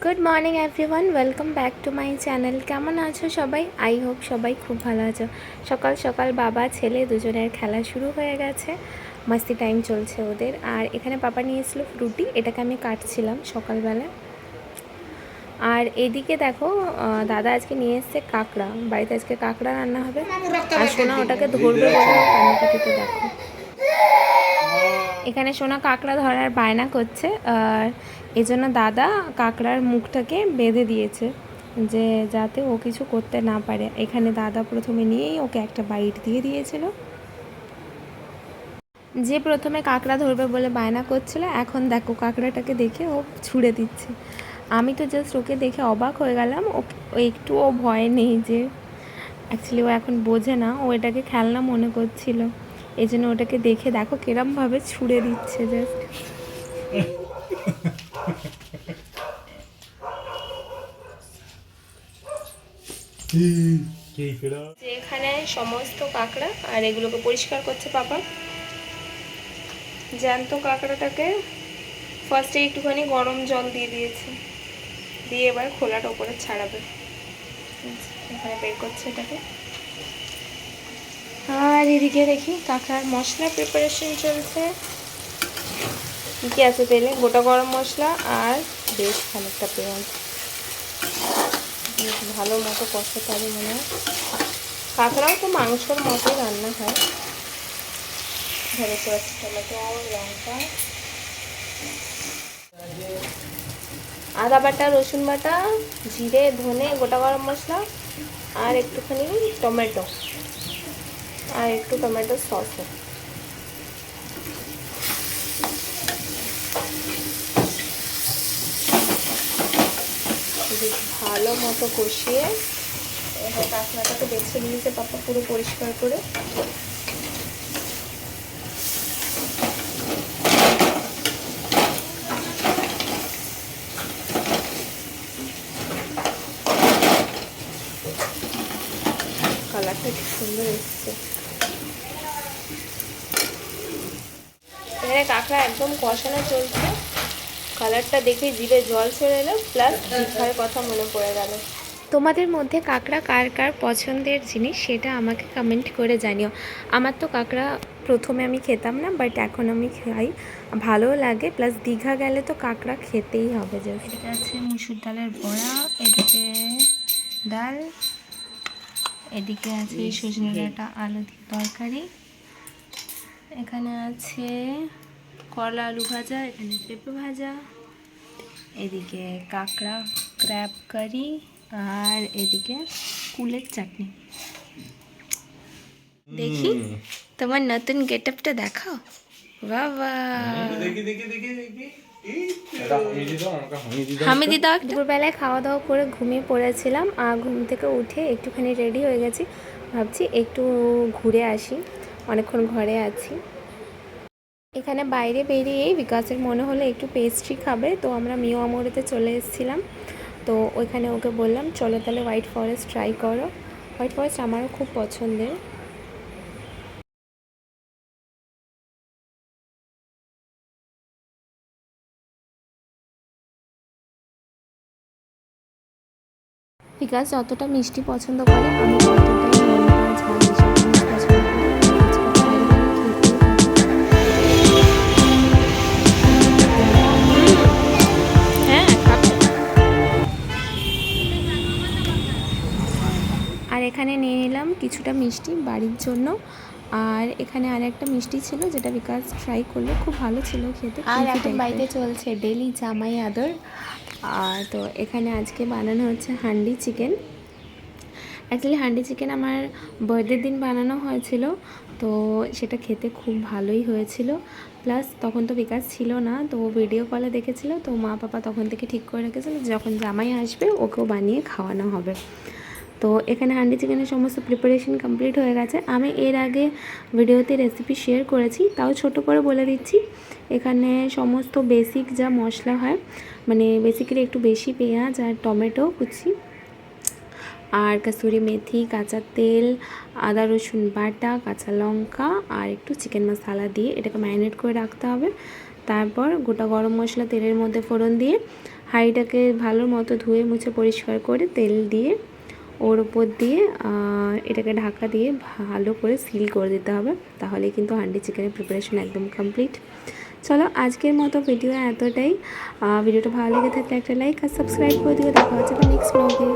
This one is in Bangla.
Good morning everyone, welcome back to my channel. কেমন আছো সবাই? আই হোপ সবাই খুব ভালো আছো। সকাল সকাল বাবা ছেলে দুজনের খেলা শুরু হয়ে গেছে, মাস্তি টাইম চলছে ওদের। আর এখানে পাপা নিয়ে এসেছিলো ফ্রুটি, এটাকে আমি কাটছিলাম সকালবেলা। আর এদিকে দেখো, দাদা আজকে নিয়ে এসছে কাঁকড়া, বাড়িতে আজকে কাঁকড়া রান্না হবে। আর সোনা ওটাকে ধরবে বলে কান্নাকাটিতে দেখো। এখানে সোনা কাঁকড়া ধরার বায়না করছে, আর এই জন্য দাদা কাঁকড়ার মুখটাকে বেঁধে দিয়েছে যে যাতে ও কিছু করতে না পারে। এখানে দাদা প্রথমে নিয়েই ওকে একটা বাইট দিয়ে দিয়েছিল। যে প্রথমে কাঁকড়া ধরবে বলে বায়না করছিল, এখন দেখো কাঁকড়াটাকে দেখে ও ছুঁড়ে দিচ্ছে। আমি তো জাস্ট ওকে দেখে অবাক হয়ে গেলাম। ও একটুও ভয় নেই, যে অ্যাকচুয়ালি ও এখন বোঝে না, ও এটাকে খেলনা মনে করছিল। এই জন্য ওটাকে দেখে দেখো কিরমভাবে ছুঁড়ে দিচ্ছে জাস্ট। এখানে সমস্ত কাঁকড়া আর এগুলোকে পরিষ্কার করছে পাপা। জ্যান্ত কাঁকড়াটাকে ফার্স্টে একটুখানি গরম জল দিয়ে দিয়েছে, দিয়ে এবার খোলাটা উপরে ছাড়াবে। এখানে বের করছে এটাকে। আর এদিকে দেখি কাঁকড়ার মশলা প্রিপারেশন চলছে। কী আছে তেলে? গোটা গরম মশলা আর বেশ খানিকটা পেঁয়াজ, ভালো মতো কষাতে হবে মনে হয়। কাঁকড়াও তো মাংসর মতোই রান্না হয়। ধরে করেছি টমেটো, লঙ্কা, আদা বাটা, রসুন বাটা, জিরে, ধনে, গোটা গরম মশলা আর একটুখানি টমেটো আর একটু টমেটো সসও। ভালো মতো কষিয়ে এবার কাঁকড়াটাকে বেছে নিয়েছে পাপা পুরো পরিষ্কার করে। কালারটা খুব সুন্দর এসছে। এখানে কাঁকড়া একদম কষানো চলছে। কালারটা দেখে জিভে জল চলে এলো, প্লাস জিভার কথা মনে পড়ে গেল। তোমাদের মধ্যে কাঁকড়া কার কার পছন্দের জিনিস সেটা আমাকে কমেন্ট করে জানিও। আমার তো কাঁকড়া প্রথমে আমি খেতাম না, বাট এখন আমি খাই, ভালো লাগে। প্লাস দীঘা গেলে তো কাঁকড়া খেতেই হবে। যে এদিকে আছে মুসুর ডালের বড়া, এদিকে ডাল, এদিকে আছে সজনে ডাঁটা আলু দিয়ে তরকারি, এখানে আছে করলা আলু ভাজা, এখানে পেঁপে ভাজা, এদিকে কাঁকড়া ক্র্যাব কারি, আর এদিকে কুলের চাটনি। দেখি তোমার নতুন গেট আপটা দেখাও। বাবা হামিদি দাও। দুপুরবেলায় খাওয়া দাওয়া করে ঘুমিয়ে পড়েছিলাম, আর ঘুম থেকে উঠে একটুখানি রেডি হয়ে গেছি। ভাবছি একটু ঘুরে আসি, অনেকক্ষণ ঘরে আছি। এখানে বাইরে বেরিয়েই বিকাশের মনে হলো একটু পেস্ট্রি খাবে, তো আমরা মিও আমোরেতে চলে এসেছিলাম। তো ওইখানে ওকে বললাম চলো তাহলে হোয়াইট ফরেস্ট ট্রাই করো। হোয়াইট ফরেস্ট আমারও খুব পছন্দের। বিকাশ যতটা মিষ্টি পছন্দ করে আমি ততটাই লঙ্কা ঝাল এসব জিনিস পছন্দ করি। আর এখানে নিয়ে নিলাম কিছুটা মিষ্টি বাড়ির জন্য। আর এখানে আর একটা মিষ্টি ছিল যেটা বিকাশ ট্রাই করলো, খুব ভালো ছিল খেতে। আর এখন বাড়িতে চলছে ডেলি জামাই আদর। আর তো এখানে আজকে বানানো হচ্ছে handi chicken. Actually handi chicken আমার বার্থডের দিন বানানো হয়েছিল, তো সেটা খেতে খুব ভালোই হয়েছিল। প্লাস তখন তো বিকাশ ছিল না, তো ভিডিও কলে দেখেছিল, তো মা পাপা তখন থেকে ঠিক করে রেখেছিল যখন জামাই আসবে ওকেও বানিয়ে খাওয়ানো হবে। তো এখানে হান্ডি চিকেনের সমস্ত প্রিপারেশন কমপ্লিট হয়ে গেছে। আমি এর আগে ভিডিওতে রেসিপি শেয়ার করেছি, তাও ছোট করে বলে দিচ্ছি। এখানে সমস্ত বেসিক যা মশলা হয়, মানে বেসিক্যালি একটু বেশি পেঁয়াজ আর টমেটো কুচি, আর কাসুরি মেথি, কাঁচা তেল, আদা রসুন বাটা, কাঁচা লঙ্কা আর একটু চিকেন মশলা দিয়ে এটাকে ম্যারিনেট করে রাখতে হবে। তারপর গোটা গরম মশলা তেলের মধ্যে ফোড়ন দিয়ে হাঁড়িটাকে ভালো মতো ধুয়ে মুছে পরিষ্কার করে তেল দিয়ে ওর উপর দিয়ে এটাকে ঢাকা দিয়ে ভালো করে সিল করে দিতে হবে, তাহলে কিন্তু হান্ডি চিকেনের প্রিপারেশন একদম কমপ্লিট। চলো আজকের মতো ভিডিও এতটাই। ভিডিওটা ভালো লেগে থাকলে একটা লাইক আর সাবস্ক্রাইব করে দিও। দেখা হচ্ছে নেক্সট ব্লগে।